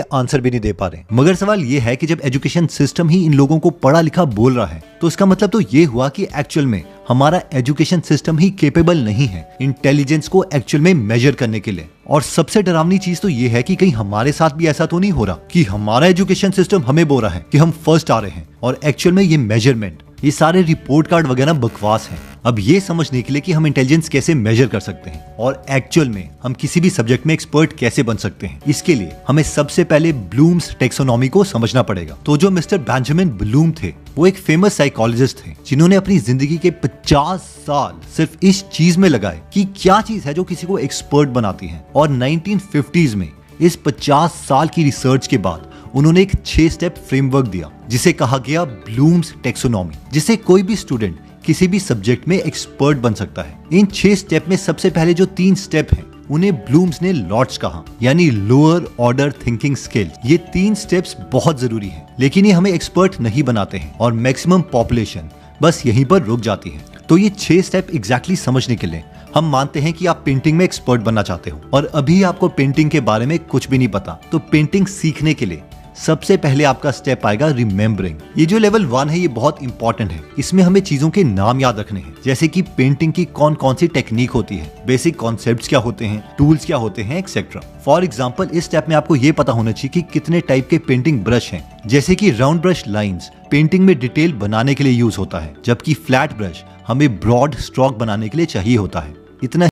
Answer भी नहीं दे पा रहे। मगर सवाल ये है कि जब एजुकेशन सिस्टम ही इन लोगों को पढ़ा लिखा बोल रहा है तो इसका मतलब तो ये हुआ कि एक्चुअल में हमारा एजुकेशन सिस्टम ही केपेबल नहीं है इंटेलिजेंस को एक्चुअल में मेजर करने के लिए। और सबसे डरावनी चीज तो ये है कि कहीं हमारे साथ भी ऐसा तो नहीं हो रहा कि हमारा एजुकेशन सिस्टम हमें बोल रहा है कि हम फर्स्ट आ रहे हैं और एक्चुअल में ये मेजरमेंट, ये सारे रिपोर्ट कार्ड वगैरह बकवास हैं। अब ये समझने के लिए कि हम इंटेलिजेंस कैसे मेजर कर सकते हैं और एक्चुअल में हम किसी भी सब्जेक्ट में एक्सपर्ट कैसे बन सकते हैं, इसके लिए हमें सबसे पहले ब्लूम्स टेक्सोनॉमी को समझना पड़ेगा। तो जो मिस्टर बेंजामिन ब्लूम थे वो एक फेमस साइकोलॉजिस्ट थे जिन्होंने अपनी जिंदगी के 50 साल सिर्फ इस चीज में लगाए कि क्या चीज है जो किसी को एक्सपर्ट बनाती है। और 1950s में इस 50 साल की रिसर्च के बाद उन्होंने एक 6 स्टेप फ्रेमवर्क दिया जिसे कहा गया ब्लूम्स टेक्सोनॉमी, जिससे कोई भी स्टूडेंट किसी भी सब्जेक्ट में एक्सपर्ट बन सकता है। इन 6 स्टेप में सबसे पहले जो 3 स्टेप हैं उन्हें ब्लूम्स ने लॉट्स कहा, यानी लोअर ऑर्डर थिंकिंग स्किल। ये 3 स्टेप्स बहुत जरूरी हैं, लेकिन ये हमें एक्सपर्ट नहीं बनाते हैं और मैक्सिमम पॉपुलेशन बस यहीं पर रुक जाती है। तो ये 6 स्टेप एग्जैक्टली समझने के लिए हम मानते हैं कि आप पेंटिंग में एक्सपर्ट बनना चाहते हो और अभी आपको पेंटिंग के बारे में कुछ भी नहीं पता, तो पेंटिंग सीखने के लिए सबसे पहले आपका स्टेप आएगा रिमेम्बरिंग। ये जो लेवल 1 है ये बहुत इंपॉर्टेंट है। इसमें हमें चीजों के नाम याद रखने हैं, जैसे कि पेंटिंग की कौन कौन सी टेक्निक होती है, बेसिक कॉन्सेप्ट्स क्या होते हैं, टूल्स क्या होते हैं, एक्सेट्रा। फॉर एग्जांपल इस स्टेप में आपको ये पता होना चाहिए कि कितने टाइप के पेंटिंग ब्रश हैं, जैसे कि राउंड ब्रश लाइंस पेंटिंग में डिटेल बनाने के लिए यूज होता है, जबकि फ्लैट ब्रश हमें ब्रॉड स्ट्रोक बनाने के लिए चाहिए होता है। इतना